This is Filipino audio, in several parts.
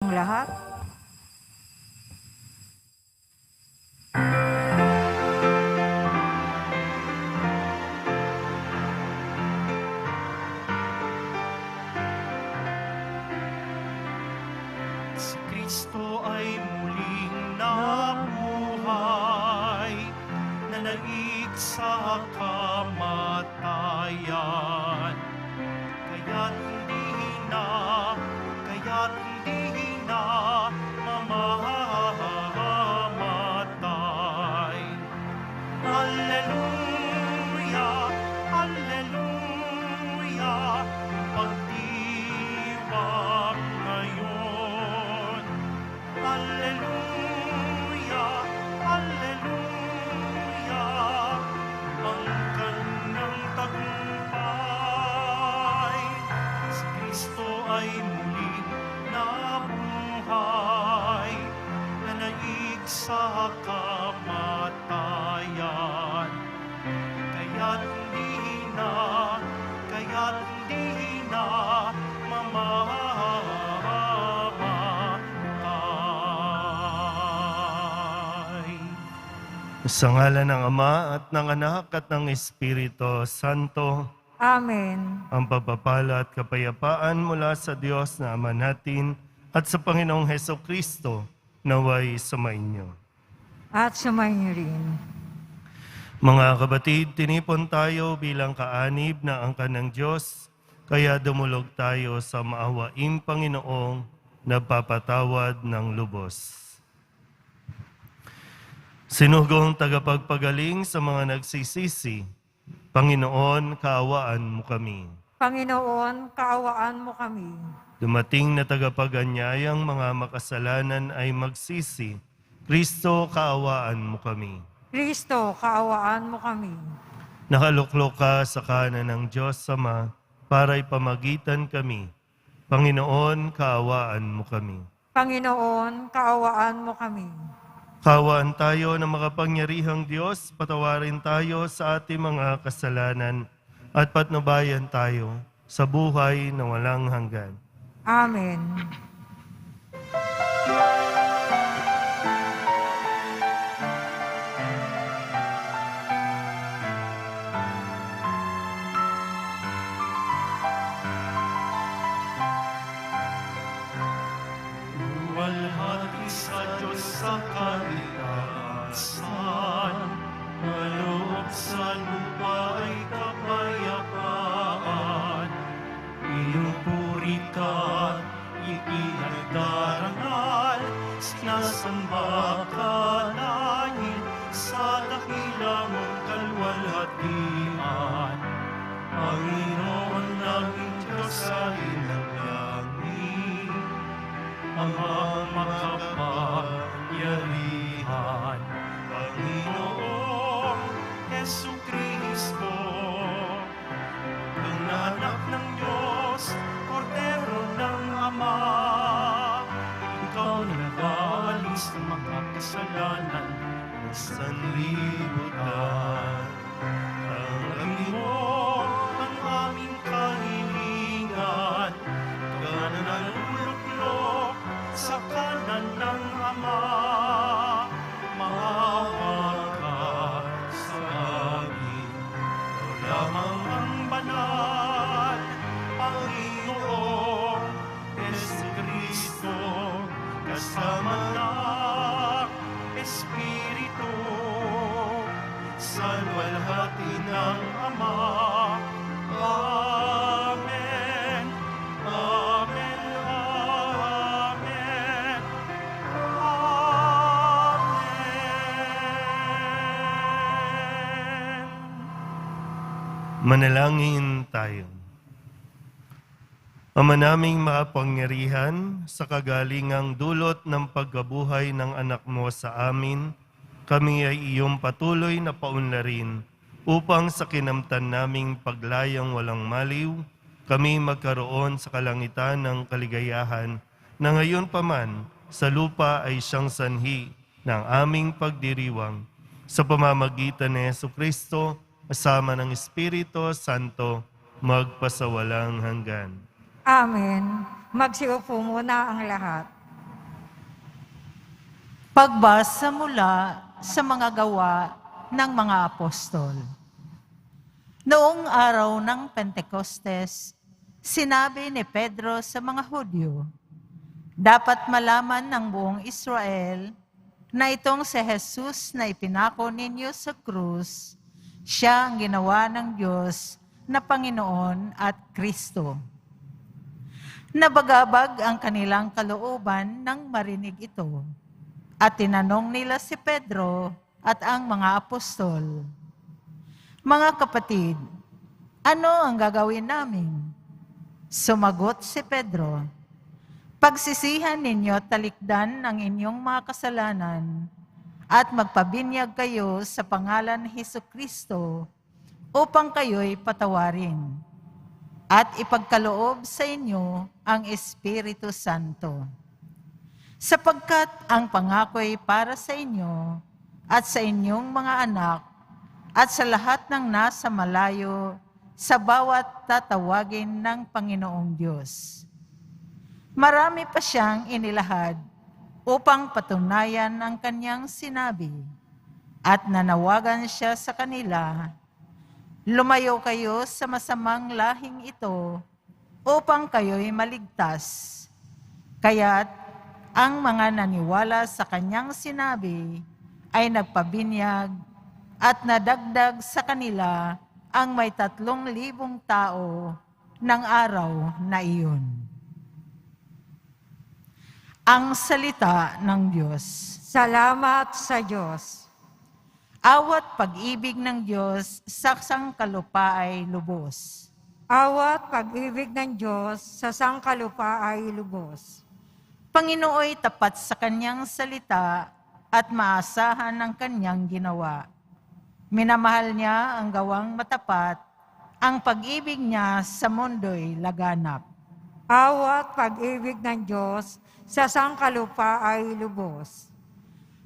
ang lahat. Si Kristo ay muling nabuhay, nanaig sa kamatayan. Kaya't hindi na mamamatay. Alleluia, alleluia, pagdiwang ngayon. Alleluia, alleluia, ang kanyang tagumpay. Si Kristo ay muling nabuhay, nanaig sa kamatayan. Kaya't hindi na mamamatay. Sa ngalan ng Ama at ng Anak at ng Espiritu Santo, Amen. ang pagpapala at kapayapaan mula sa Diyos na Ama natin at sa Panginoong Hesukristo naway sumainyo. At sumainyo rin. Mga kapatid, tinipon tayo bilang kaanib na angkan ng Diyos, kaya dumulog tayo sa maawaing Panginoong nagpapatawad ng lubos. Sinugong tagapagpagaling sa mga nagsisisi, Panginoon, kaawaan mo kami. Panginoon, kaawaan mo kami. Dumating na tagapag-anyayang mga makasalanan ay magsisi, Kristo, kaawaan mo kami. Kristo, kaawaan mo kami. Nakaluklok ka sa kanan ng Diyos Ama para ipamagitan kami. Panginoon, kaawaan mo kami. Panginoon, kaawaan mo kami. Kaawaan tayo ng makapangyarihang Diyos, patawarin tayo sa ating mga kasalanan at patnubayan tayo sa buhay na walang hanggan. Amen. Luwalhati sa Diyos sa kalikasan, maloob sa lupa ay kapayapaan. Pinupuri ka, itinagdarangal, sinasamba ka dahil sa dakilang mong kalwalhatian. Panginoon naming Diyos sa ilang langit, Amang makapangyarihan, Panginoong Hesukristo, ang anak ng Diyos, Kordero ng Ama. Ikaw na nag-aalis ng mga kasalanan ng sanlibutan. Tanggapin mo ang aming kahilingan, ka na nanuluklok sa kanan ng Ama. Maawa ka sa amin, ikaw lamang ang banal, Panginoong Jesucristo, kasama ng Espiritu, sa luwalhati ng Ama. Amen. Amen. Amen. Amen. Manalangin tayo. Ama naming makapangyarihan, sa kagalingang dulot ng pagkabuhay ng anak mo sa amin, kami ay iyong patuloy na paunlarin upang sa kinamtan naming paglayang walang maliw, kami magkaroon sa kalangitan ng kaligayahan na ngayon pa man sa lupa ay siyang sanhi ng aming pagdiriwang sa pamamagitan ni Jesucristo kasama ng Espiritu Santo magpasawalang hanggan. Amen. Magsiupo muna ang lahat. Pagbasa mula sa mga gawa ng mga apostol. Noong araw ng Pentecostes, sinabi ni Pedro sa mga Hudyo, dapat malaman ng buong Israel na itong si Jesus na ipinako ninyo sa krus, siya ang ginawa ng Diyos na Panginoon at Kristo. Nabagabag ang kanilang kalooban nang marinig ito, at tinanong nila si Pedro at ang mga apostol, mga kapatid, ano ang gagawin namin? Sumagot si Pedro, pagsisihan ninyo talikdan ang inyong mga kasalanan at magpabinyag kayo sa pangalan ni Hesukristo upang kayo'y patawarin at ipagkaloob sa inyo ang Espiritu Santo. Sapagkat ang pangako'y para sa inyo at sa inyong mga anak at sa lahat ng nasa malayo sa bawat tatawagin ng Panginoong Diyos. Marami pa siyang inilahad upang patunayan ang kanyang sinabi at nanawagan siya sa kanila, lumayo kayo sa masamang lahing ito upang kayo'y maligtas. Kaya't ang mga naniwala sa kanyang sinabi ay nagpabinyag at nadagdag sa kanila ang may 3,000 tao ng araw na iyon. Ang salita ng Diyos. Salamat sa Diyos. Awat pag-ibig ng Diyos sa sangkalupa ay lubos. Awat pag-ibig ng Diyos sa sangkalupa ay lubos. Panginooy tapat sa kanyang salita at maasahan ang kanyang ginawa. Minamahal niya ang gawang matapat, ang pag-ibig niya sa mundo'y laganap. Awat pag-ibig ng Diyos sa sangkalupa ay lubos.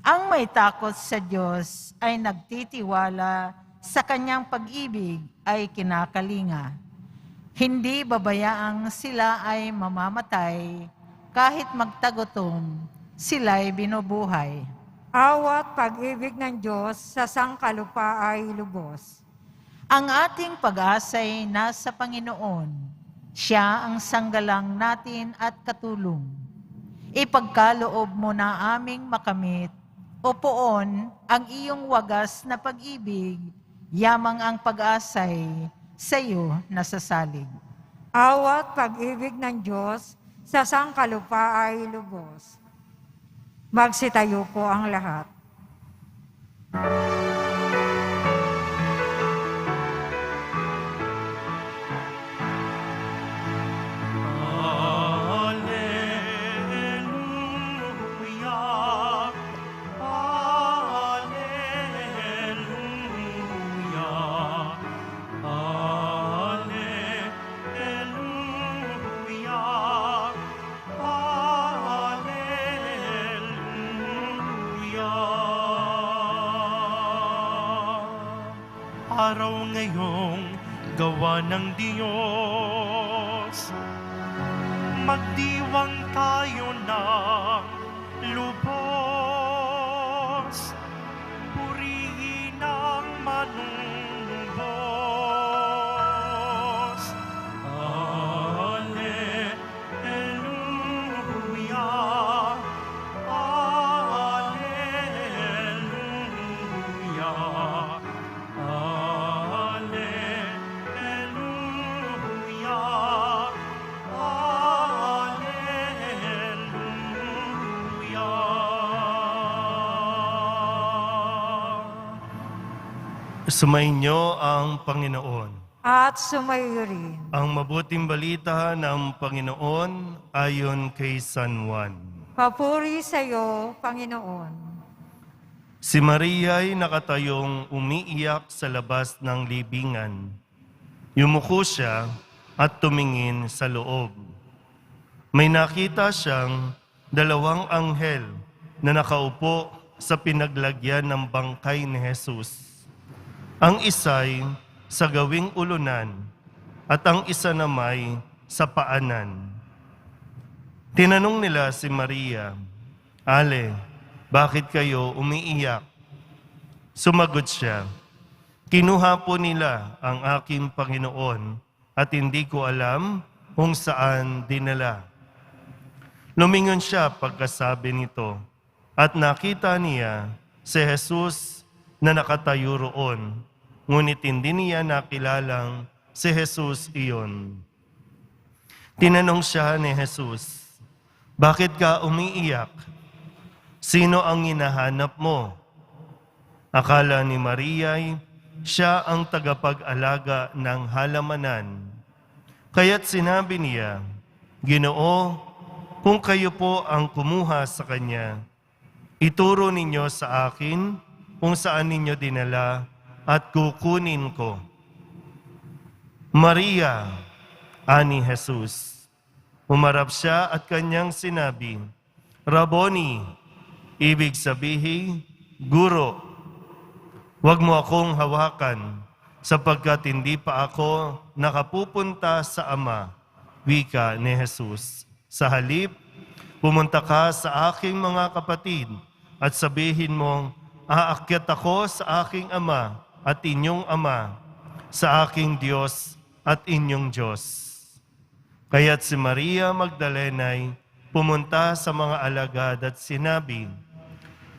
Ang may takot sa Diyos ay nagtitiwala sa kanyang pag-ibig ay kinakalinga. Hindi babayaang sila ay mamamatay, kahit magtagutom, sila'y binubuhay. Awat pag-ibig ng Diyos sa sangkalupa ay lubos. Ang ating pag-asa'y nasa Panginoon. Siya ang sanggalang natin at katulong. Ipagkaloob mo na aming makamit, o poon ang iyong wagas na pag-ibig, yamang ang pag-asa'y sa iyo nasasalig. Awat pag-ibig ng Diyos sa sangkalupa ay lubos. Magsitayo po ang lahat. Araw ngayong gawa ng Diyos, magdiwang tayo ng lubos, purihin ang manumbos. Alleluia, Alleluia. Sumainyo ang Panginoon. At sumayo rin. Ang mabuting balita ng Panginoon ayon kay San Juan. Papuri sa iyo, Panginoon. Si Maria'y nakatayong umiiyak sa labas ng libingan. Yumuko siya at tumingin sa loob. May nakita siyang 2 anghel na nakaupo sa pinaglagyan ng bangkay ni Jesus. Ang isa'y sa gawing ulunan at ang isa namay sa paanan. Tinanong nila si Maria, Ale, bakit kayo umiiyak? Sumagot siya, kinuha po nila ang aking Panginoon at hindi ko alam kung saan dinala. Lumingon siya pagkasabi nito at nakita niya si Jesus na nakatayo roon, ngunit hindi niya nakilalang si Jesus iyon. Tinanong siya ni Jesus, bakit ka umiiyak? Sino ang hinahanap mo? Akala ni Maria'y siya ang tagapag-alaga ng halamanan. Kaya't sinabi niya, Ginoo, kung kayo po ang kumuha sa kanya, ituro ninyo sa akin kung saan ninyo dinala at kukunin ko. Maria, ani Jesus. Umarap siya at kanyang sinabi, Rabboni, ibig sabihin, Guro, huwag mo akong hawakan sapagkat hindi pa ako nakapupunta sa Ama, wika ni Jesus. Sa halip, pumunta ka sa aking mga kapatid at sabihin mong, aakyat ako sa aking Ama at inyong Ama, sa aking Diyos at inyong Diyos. Kaya't si Maria Magdalena'y pumunta sa mga alagad at sinabi,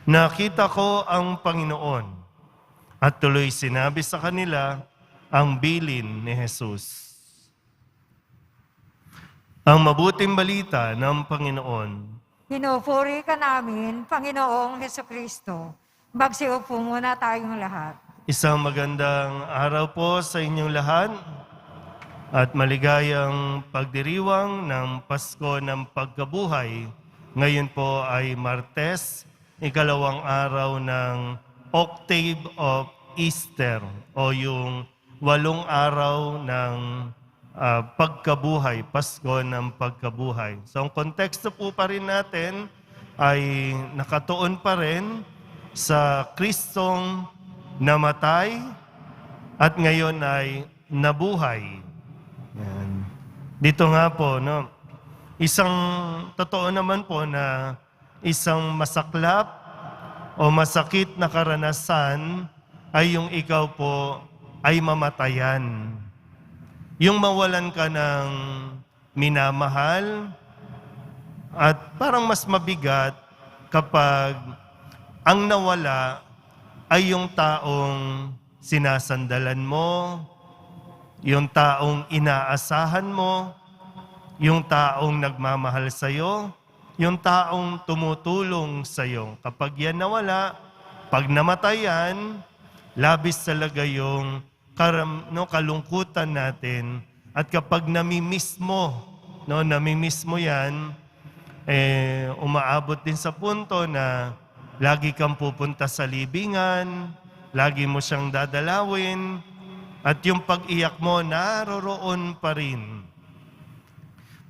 nakita ko ang Panginoon, at tuloy sinabi sa kanila ang bilin ni Jesus. Ang mabuting balita ng Panginoon. Pinupuri ka namin, Panginoong Hesukristo. Magsiupo muna tayong lahat. Isang magandang araw po sa inyong lahat at maligayang pagdiriwang ng Pasko ng Pagkabuhay. Ngayon po ay Martes, ikalawang araw ng Octave of Easter o yung 8 araw ng pagkabuhay, Pasko ng Pagkabuhay. So ang konteksto po pa rin natin ay nakatuon pa rin sa Kristong namatay at ngayon ay nabuhay. Yan. Dito nga po, no, isang totoo naman po na isang masaklap o masakit na karanasan ay yung ikaw po ay mamatayan. Yung mawalan ka ng minamahal at parang mas mabigat kapag ang nawala ay yung taong sinasandalan mo, yung taong inaasahan mo, yung taong nagmamahal sa'yo, yung taong tumutulong sa'yo. Kapag yan nawala, pag namatay yan, labis talaga yung kalungkutan natin. At kapag namimiss mo yan, umaabot din sa punto na lagi kang pupunta sa libingan, lagi mo siyang dadalawin, at yung pag-iyak mo naroroon pa rin.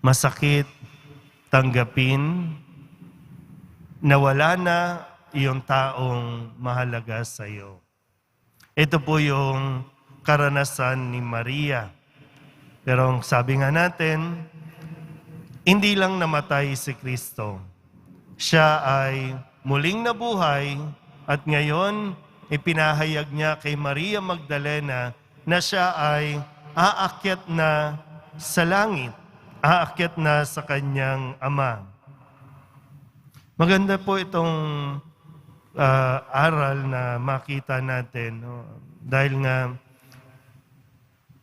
Masakit tanggapin na wala na yung taong mahalaga sa iyo. Ito po yung karanasan ni Maria. Pero sabi nga natin, hindi lang namatay si Kristo. Siya ay muling nabuhay at ngayon ipinahayag niya kay Maria Magdalena na siya ay aakyat na sa langit, aakyat na sa kanyang Ama. Maganda po itong aral na makita natin. No? Dahil nga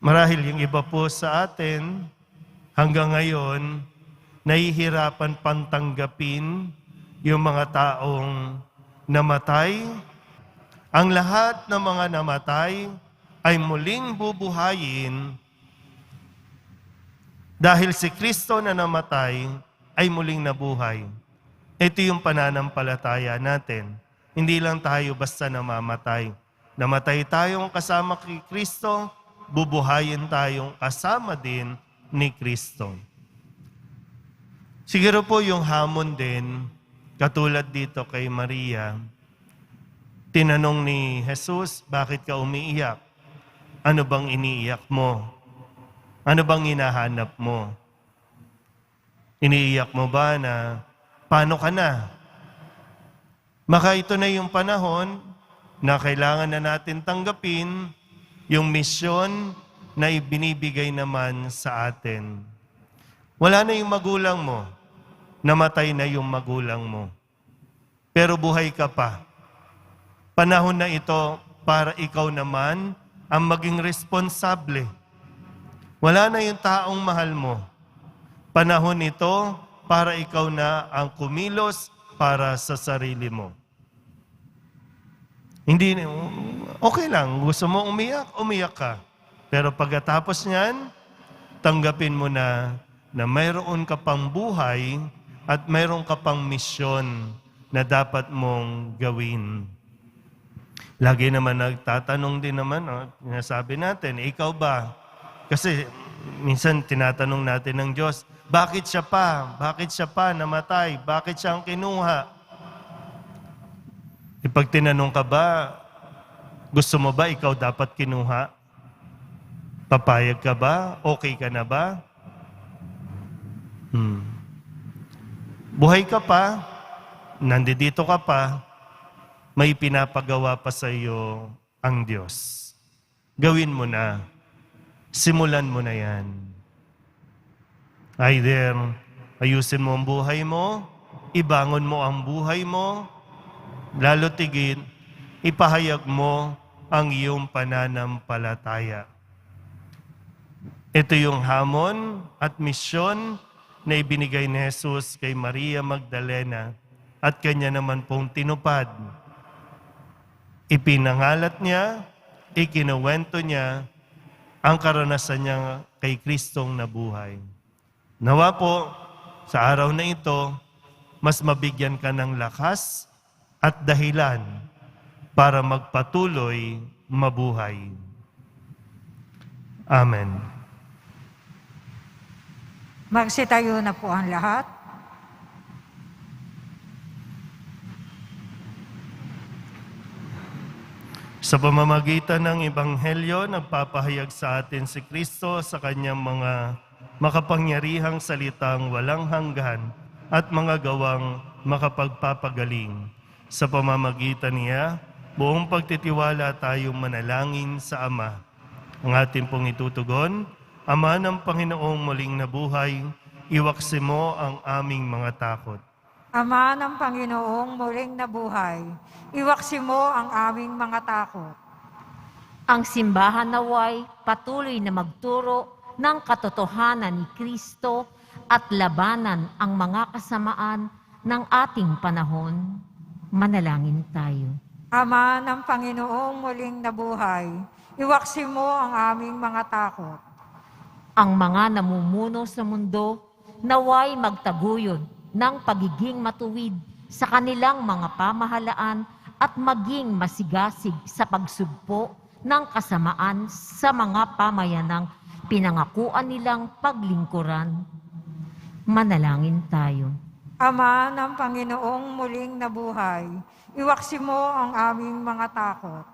marahil yung iba po sa atin hanggang ngayon nahihirapan pantanggapin yung mga taong namatay. Ang lahat ng mga namatay ay muling bubuhayin dahil si Kristo na namatay ay muling nabuhay. Ito yung pananampalataya natin. Hindi lang tayo basta namamatay. Namatay tayong kasama kay Kristo, bubuhayin tayong kasama din ni Kristo. Siguro po yung hamon din, katulad dito kay Maria, tinanong ni Jesus, bakit ka umiiyak? Ano bang iniiyak mo? Ano bang hinahanap mo? Iniiyak mo ba na, paano ka na? Maka ito na yung panahon na kailangan na natin tanggapin yung misyon na ibinibigay naman sa atin. Wala na yung magulang mo, namatay na yung magulang mo. Pero buhay ka pa. Panahon na ito para ikaw naman ang maging responsable. Wala na yung taong mahal mo. Panahon ito para ikaw na ang kumilos para sa sarili mo. Hindi, okay lang. Gusto mo umiyak, umiyak ka. Pero pagkatapos niyan, tanggapin mo na mayroon ka pang buhay at mayroon ka pang misyon na dapat mong gawin. Lagi naman nagtatanong din naman, sinasabi natin, ikaw ba? Kasi minsan tinatanong natin ng Diyos, bakit siya pa? Bakit siya pa namatay? Bakit siya ang kinuha? Pag tinanong ka ba, gusto mo ba ikaw dapat kinuha? Papayag ka ba? Okay ka na ba? Buhay ka pa, nandito ka pa, may pinapagawa pa sa iyo ang Diyos. Gawin mo na. Simulan mo na yan. Either ayusin mo ang buhay mo, ibangon mo ang buhay mo, lalo tigit, ipahayag mo ang iyong pananampalataya. Ito yung hamon at misyon na ibinigay ni Jesus kay Maria Magdalena at kanya naman pong tinupad. Ipinangalat niya, ikinuwento niya ang karanasan niya kay Kristong nabuhay. Nawa po, sa araw na ito, mas mabigyan ka ng lakas at dahilan para magpatuloy mabuhay. Amen. Magsitayo na po ang lahat. Sa pamamagitan ng Ebanghelyo, nagpapahayag sa atin si Kristo sa kanyang mga makapangyarihang salitang walang hanggan at mga gawang makapagpapagaling. Sa pamamagitan niya, buong pagtitiwala tayong manalangin sa Ama. Ang ating pong itutugon, Ama ng Panginoong muling nabuhay, iwaksi mo ang aming mga takot. Ama ng Panginoong muling nabuhay, iwaksi mo ang aming mga takot. Ang simbahan naway patuloy na magturo ng katotohanan ni Kristo at labanan ang mga kasamaan ng ating panahon. Manalangin tayo. Ama ng Panginoong muling nabuhay, iwaksi mo ang aming mga takot. Ang mga namumuno sa mundo naway magtaguyod ng pagiging matuwid sa kanilang mga pamahalaan at maging masigasig sa pagsugpo ng kasamaan sa mga pamayanang pinangakuan nilang paglingkuran. Manalangin tayo. Ama ng Panginoong muling nabuhay, iwaksi mo ang aming mga takot.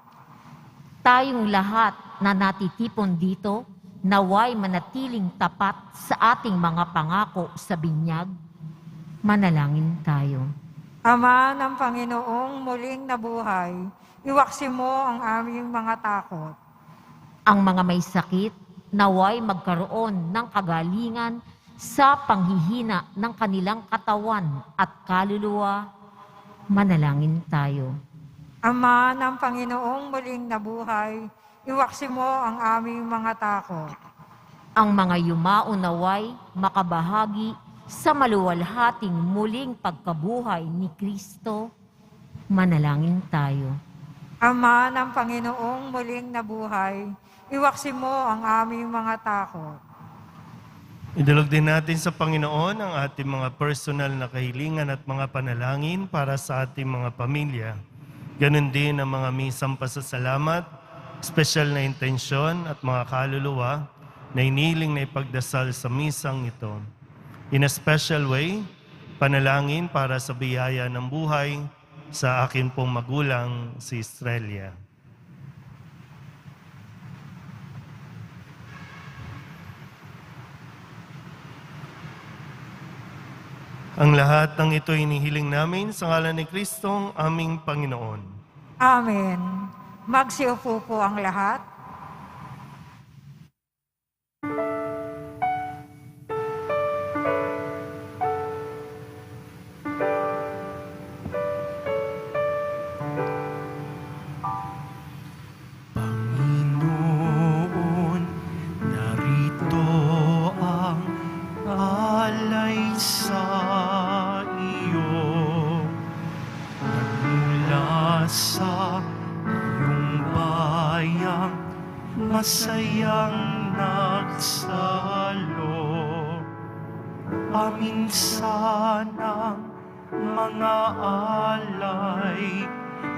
Tayong lahat na natitipon dito, naway manatiling tapat sa ating mga pangako sa binyag. Manalangin tayo. Ama ng Panginoong muling nabuhay, iwaksi mo ang aming mga takot. Ang mga may sakit, naway magkaroon ng kagalingan sa panghihina ng kanilang katawan at kaluluwa. Manalangin tayo. Ama ng Panginoong muling nabuhay, iwaksi mo ang aming mga takot. Ang mga yumao naway makabahagi sa maluwalhating muling pagkabuhay ni Kristo. Manalangin tayo. Ama ng Panginoong muling nabuhay, iwaksi mo ang aming mga takot. Idulog din natin sa Panginoon ang ating mga personal na kahilingan at mga panalangin para sa ating mga pamilya. Ganon din ang mga misang pasasalamat, espesyal na intensyon at mga kaluluwa na iniling na ipagdasal sa misang ito. In a special way, panalangin para sa biyaya ng buhay sa akin pong magulang si Estrella. Ang lahat ng ito inihiling namin sa ngalan ni Kristong aming Panginoon. Amen. Magsiupo po ang lahat. Panginoon, narito ang alay sa iyo. Nagmula sa iyong bayang masayang nagsalo. Amin sanang mga alay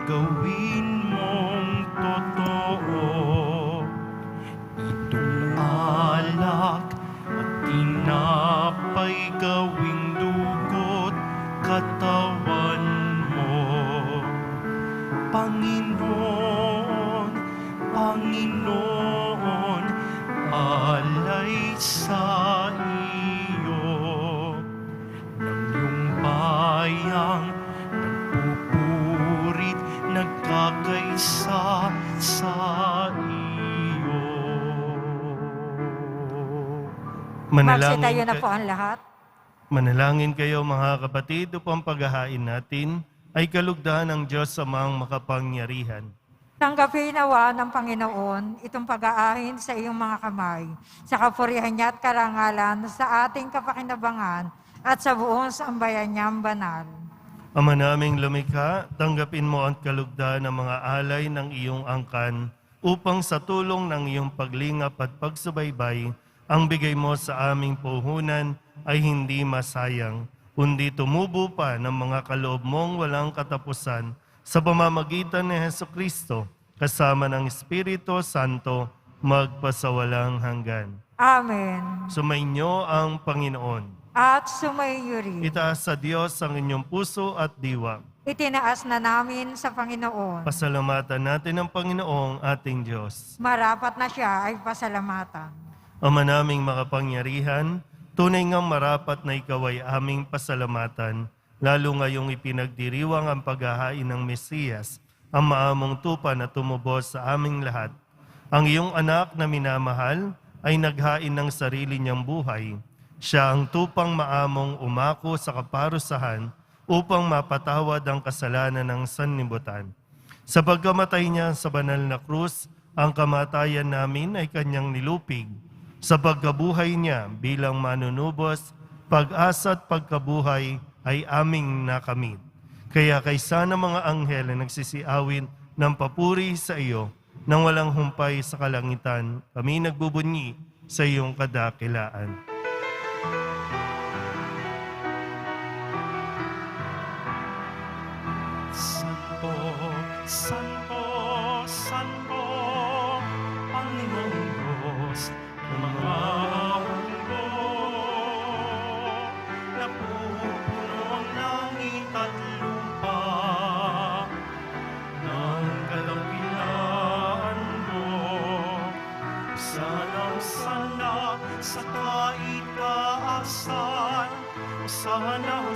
gawin mong totoo. Itong alak at tinapay gawing dugo't katawan mo. Panginoon, Panginoon, alay sa iyo. Ng iyong bayang nagpupurit, nagkakaisa sa iyo. Magsitayo na po ang lahat. Manalangin kayo mga kapatid upang paghahain natin ay kalugdan ng Diyos Amang makapangyarihan. Tanggapin nawa ng Panginoon itong pag-aahin sa iyong mga kamay, sa kapurihan niya at karangalan, sa ating kapakinabangan at sa buong sambayan niyang banal. Ama naming lumikha, tanggapin mo ang kalugdan ng mga alay ng iyong angkan upang sa tulong ng iyong paglingap at pagsubaybay, ang bigay mo sa aming puhunan ay hindi masayang, kundi tumubo pa ng mga kaloob mong walang katapusan sa pamamagitan ni Hesukristo, kasama ng Espiritu Santo, magpasawalang hanggan. Amen. Sumainyo ang Panginoon. At sumainyo rin. Itaas sa Diyos ang inyong puso at diwa. Itinaas na namin sa Panginoon. Pasalamatan natin ang Panginoong ating Diyos. Marapat na siya ay pasalamatan. Ama naming makapangyarihan, tunay ngang marapat na ikaw ay aming pasalamatan, lalo ngayong ipinagdiriwang ang paghahain ng Mesiyas, ang maamong tupa na tumubos sa aming lahat. Ang iyong anak na minamahal ay naghain ng sarili niyang buhay. Siya ang tupang maamong umako sa kaparusahan upang mapatawad ang kasalanan ng sanlibutan. Sa pagkamatay niya sa banal na krus, ang kamatayan namin ay kanyang nilupig. Sa pagkabuhay niya bilang manunubos, pag-asa at pagkabuhay ay aming nakamit. Kaya kaysa ng mga anghel na nagsisiawin ng papuri sa iyo, nang walang humpay sa kalangitan, kami nagbubunyi sa iyong kadakilaan. Santo, Santo, Santo, Panginoong Diyos ng mga mundo. Napupuno ang langit at lupa ng kadakilaan mo. Sana sa kaitaasan, sana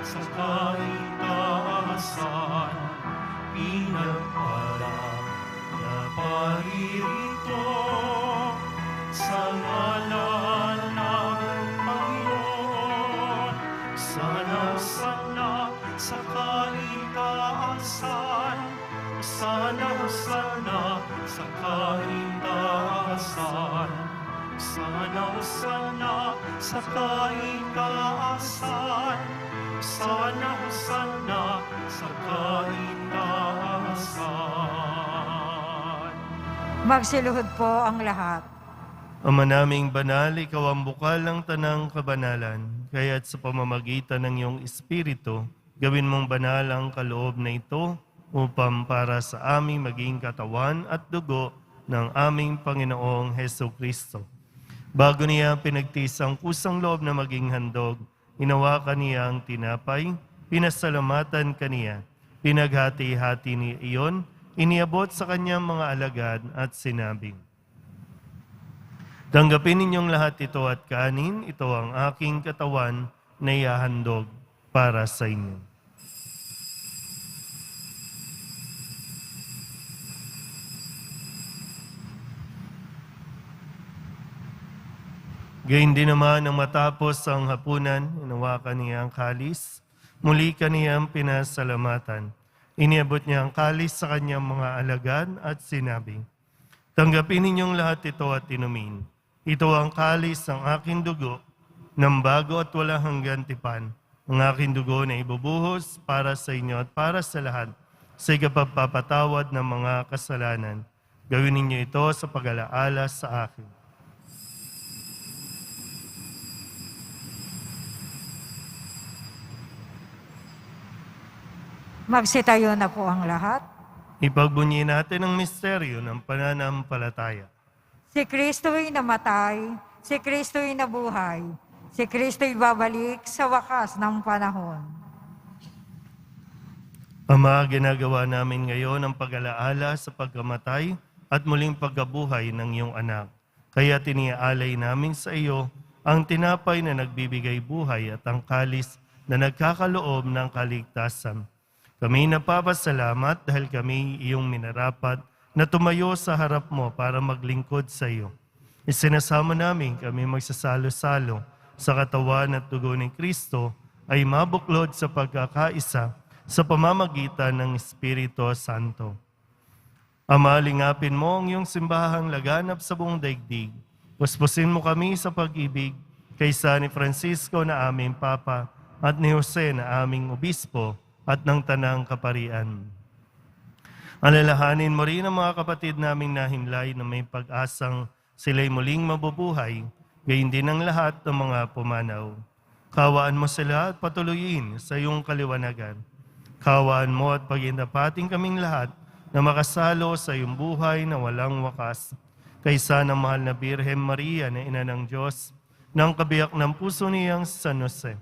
sa kaitaasan, pinagpala na paririto sa ngalan ng Panginoon. Sana sa kaitaasan, sana sa kaitaasan, sana sa kaitaasan, sana sa kaitaasan. Magsiluhod po ang lahat. Ama naming banal, ikaw ang bukal ng tanang kabanalan, kaya't sa pamamagitan ng iyong Espiritu, gawin mong banal ang kaloob na ito upang para sa aming maging katawan at dugo ng aming Panginoong Hesukristo. Bago niya pinagtiis ang kusang loob na maging handog, hinawakan niya ang tinapay, pinasalamatan kaniya, pinaghati-hati ni iyon, iniabot sa kanyang mga alagad at sinabing, "Tanggapin ninyong lahat ito at kanin, ito ang aking katawan na ihahandog para sa inyo. Gayun din naman nang matapos ang hapunan, inawakan niya ang kalis, muli kaniyang pinasalamatan. Iniabot niya ang kalis sa kanyang mga alagad at sinabi, "Tanggapin ninyong lahat ito at inumin. Ito ang kalis ng aking dugo, ng bago at walang hanggan tipan. Ang aking dugo na ibubuhos para sa inyo at para sa lahat sa ikapagpapatawad ng mga kasalanan. Gawin ninyo ito sa pag-alaala sa akin." Magsitayo na po ang lahat. Ipagbunyi natin ang misteryo ng pananampalataya. Si Kristo'y namatay, si Kristo'y nabuhay, si Kristo'y babalik sa wakas ng panahon. Ama, ginagawa namin ngayon ang pag-alaala sa pagkamatay at muling pagkabuhay ng iyong anak. Kaya tiniaalay namin sa iyo ang tinapay na nagbibigay buhay at ang kalis na nagkakaloob ng kaligtasan. Kami napapasalamat dahil kami iyong minarapat na tumayo sa harap mo para maglingkod sa iyo. Isinasama namin kami magsasalo-salo sa katawan at dugo ni Kristo ay mabuklod sa pagkakaisa sa pamamagitan ng Espiritu Santo. Ama, lingapin mo ang iyong simbahang laganap sa buong daigdig. Puspusin mo kami sa pag-ibig kaysa ni Francisco na aming Papa at ni Jose na aming Obispo at ng Tanang Kaparian. Alalahanin mo rin ang mga kapatid naming nahimlay na may pag-asang sila'y muling mabubuhay, gayon din ang lahat ng mga pumanaw. Kawaan mo sila at patuloyin sa iyong kaliwanagan. Kawaan mo at pagindapating kaming lahat na makasalo sa iyong buhay na walang wakas. Kaysa ng mahal na Birhen Maria na Ina ng Diyos, ng kabiyak ng puso niyang San Jose.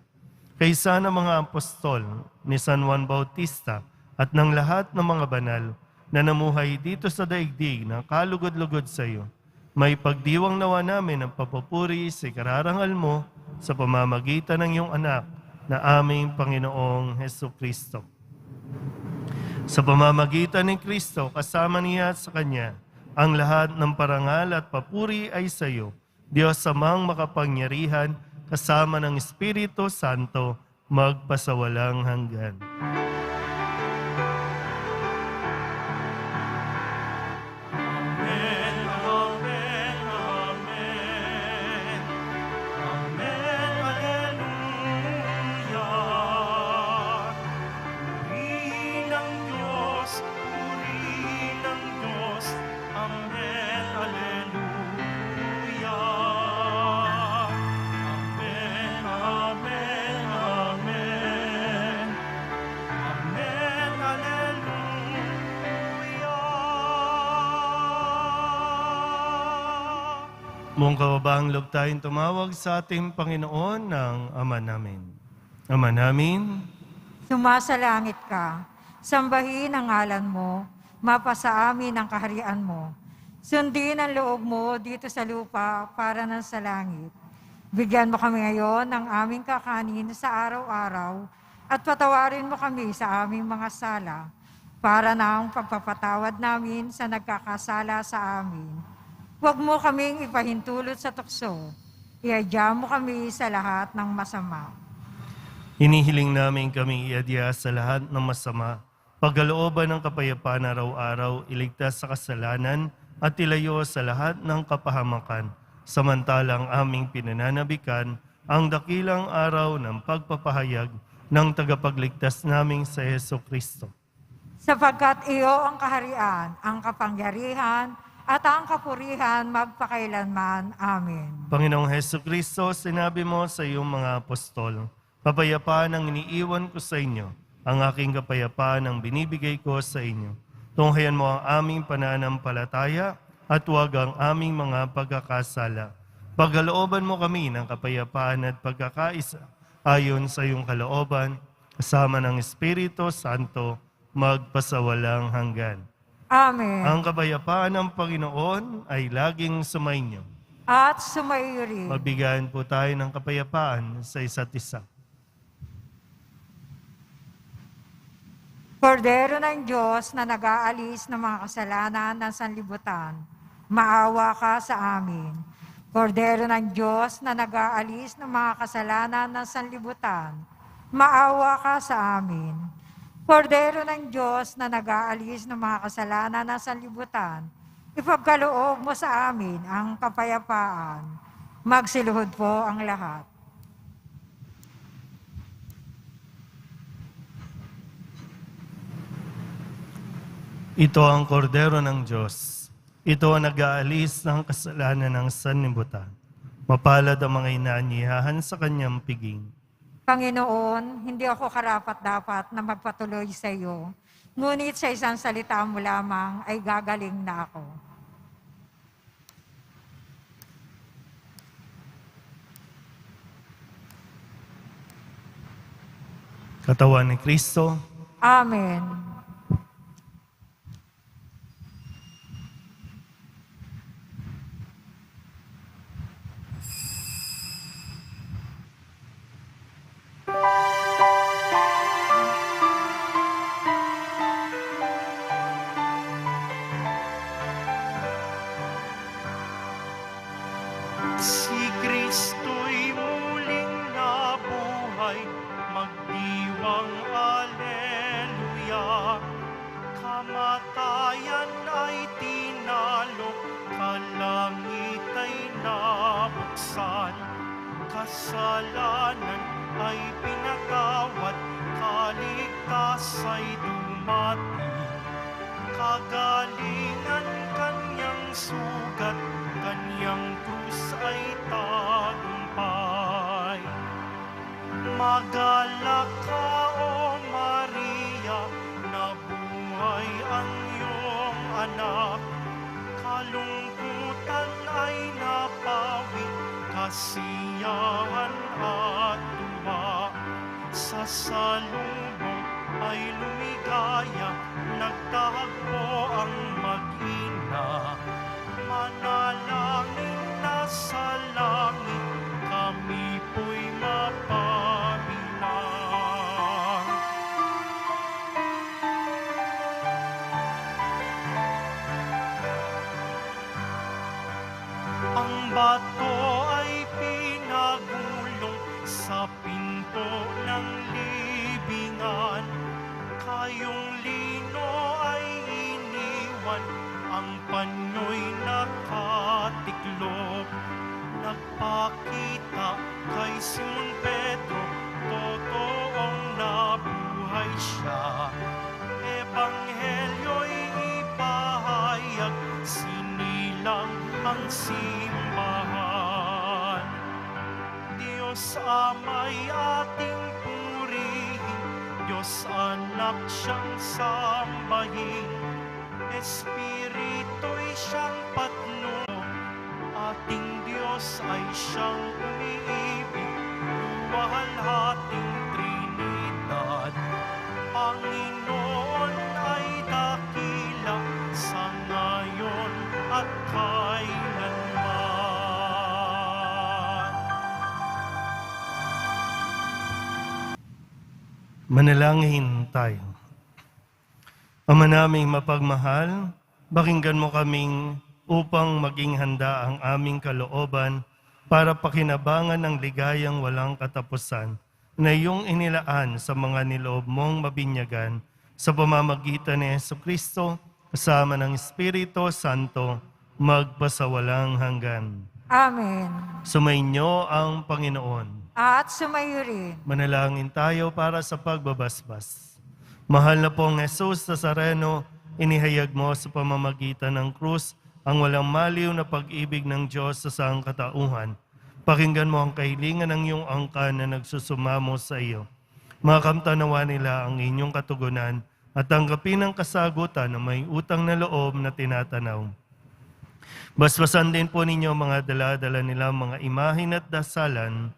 Kaysa ng mga apostol ni San Juan Bautista at ng lahat ng mga banal na namuhay dito sa daigdig na kalugod-lugod sa iyo, may pagdiwang nawa namin ang papupuri sa ikararangal mo sa pamamagitan ng iyong anak na aming Panginoong Hesukristo. Sa pamamagitan ni Kristo, kasama niya at sa Kanya, ang lahat ng parangal at papuri ay sa iyo, Diyos Amang makapangyarihan, kasama ng Espiritu Santo, magpasawalang hanggan. Amen, amen, amen. Amen, alleluia. Purihin ang Diyos, purihin ang Diyos. Amen, alleluia. Amen, amen, amen. Amen, alleluia. Mong kababahang loob tayong tumawag sa ating Panginoon ng Ama namin. Ama namin, Sumasalangit ka, sambahin ang ngalan mo, mapasa amin ang kaharian mo. Sundin ang loob mo dito sa lupa para ng sa langit. Bigyan mo kami ngayon ng aming kakanin sa araw-araw at patawarin mo kami sa aming mga sala para na ang pagpapatawad namin sa nagkakasala sa amin. Huwag mo kaming ipahintulot sa tukso. Iadya mo kami sa lahat ng masama. hinihiling namin kami iadya sa lahat ng masama, pagkalooban ng kapayapaan araw-araw, iligtas sa kasalanan at ilayo sa lahat ng kapahamakan, samantalang aming pinananabikan ang dakilang araw ng pagpapahayag ng tagapagligtas naming sa Hesukristo. Sapagkat iyo ang kaharian, ang kapangyarihan, at ang kapurihan magpakailanman. Amen. Panginoong Hesukristo, sinabi mo sa iyong mga apostol, "Kapayapaan ang iniiwan ko sa inyo, ang aking kapayapaan ang binibigay ko sa inyo. Tunghayan mo ang aming pananampalataya at huwag ang aming mga pagkakasala. Pagkalooban mo kami ng kapayapaan at pagkakaisa ayon sa iyong kalooban, kasama ng Espiritu Santo, magpasawalang hanggan." Amen. Ang kapayapaan ng Panginoon ay laging sumainyo. At sumaiyo rin. Magbigyan po tayo ng kapayapaan sa isa't isa. Kordero ng Diyos na nag-aalis ng mga kasalanan ng sanlibutan, maawa ka sa amin. Kordero ng Diyos na nag-aalis ng mga kasalanan ng sanlibutan, maawa ka sa amin. Kordero ng Diyos na nag-aalis ng mga kasalanan ng sanlibutan, ipagkaloob mo sa amin ang kapayapaan. Magsiluhod po ang lahat. Ito ang kordero ng Diyos. Ito ang nag-aalis ng kasalanan ng sanlibutan. Mapalad ang mga inaanyayahan sa kanyang piging. Panginoon, hindi ako karapat-dapat na magpatuloy sa iyo, ngunit sa isang salita mo lamang ay gagaling na ako. Katawan ni Kristo, Amen. Si Kristo'y muling nabuhay, magdiwang Alleluia. Kamatayan ay tinalo, kalangit ay nabuksan. Kasalanan ay pinatawad, kaligtas ay dumating. Kagalingan kanyang sugat, kanyang krus ay tagumpay. Magalak ka, O Maria, nabuhay ang iyong anak. Kalungkutan ay napawi, kasiyahan at tuwa. Sa salubong ay lumigaya, nagtagpo ang mag-ina. Manalangin na sa langit, kami po'y mapabilang. Ang bato ay pinagulong sa pinto ng libingan. Kayong lino ay iniwan, ang panyo'y nakatiklop. Nagpakita kay Simon Pedro, totoong nabuhay siya. Ebanghelyo'y ipahayag, sinilang ang simbahan. Diyos Ama'y ating purihin, Diyos Anak siyang sambahin. Espiritu'y siyang patno, ating Diyos ay siyang umiibig, luwalhating Trinidad. Panginoon ay dakila sa ngayon at kailanman. manalangin tayo. Ama naming mapagmahal, pakinggan mo kaming upang maging handa ang aming kalooban para pakinabangan ng ligayang walang katapusan na iyong inilaan sa mga niloob mong mabinyagan sa pamamagitan ni Jesucristo kasama ng Espiritu Santo magpasawalang hanggan. Amen. Sumainyo ang Panginoon. At sumayo rin. Manalangin tayo para sa pagbabasbas. Mahal na pong Jesus Nazareno, inihayag mo sa pamamagitan ng krus ang walang maliw na pag-ibig ng Diyos sa sangkatauhan. Pakinggan mo ang kahilingan ng iyong angkan na nagsusumamo sa iyo. Makamtanawa nila ang inyong katugunan at tanggapin ang kasagutan na may utang na loob na tinatanaw. Basbasan din po ninyo mga dala-dala nila mga imahin at dasalan.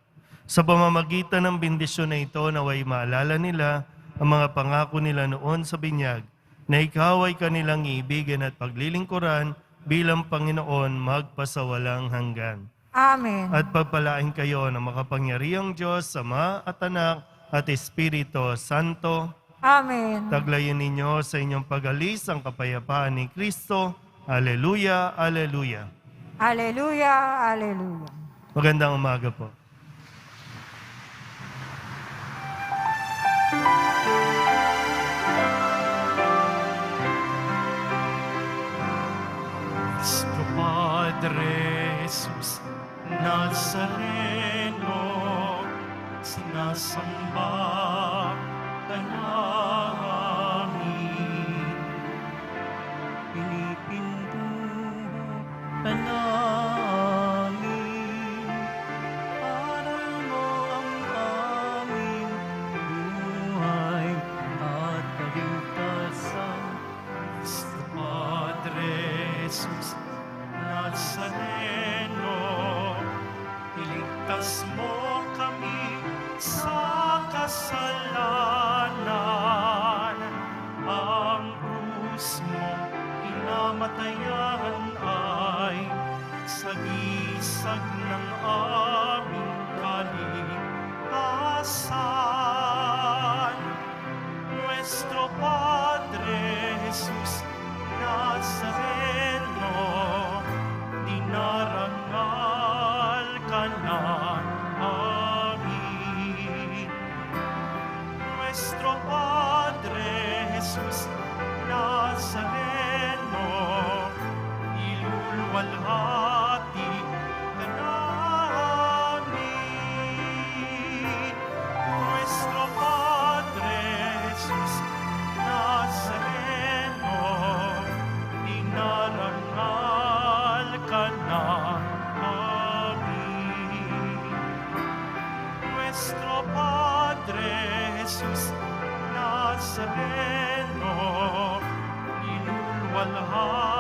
Sa pamamagitan ng bendisyon na ito, naway maalala nila ang mga pangako nila noon sa binyag, na ikaw ay kanilang iibigan at paglilingkuran bilang Panginoon magpasawalang hanggan. Amen. At pagpalain kayo ng makapangyarihang Diyos, Ama at Anak at Espiritu Santo. Amen. Taglayin ninyo sa inyong pag-alis ang kapayapaan ni Kristo. Alleluia, alleluia. Alleluia, alleluia. Magandang umaga po. Nuestro Padre Jesus Nazareno, sinasamba ka namin. Pinipintuho ka namin. Aral mo ang aming buhay at kaligtasan. Nuestro Padre Jesus Nazareno, iligtas mo kami sa kasalanan. Ang krus mo pinamatayan ay sagisag ng aming kaligtasan. Nuestro Padre Jesus Nazareno, dinarangal ka na amin. Nuestro Padre Jesus Nazareno, iluluwalhati ka namin. Nuestro Padre Jesus Nazareno, dinarangal ka na amin. Nuestro Padre Jesus Nazareno, iluluwalhati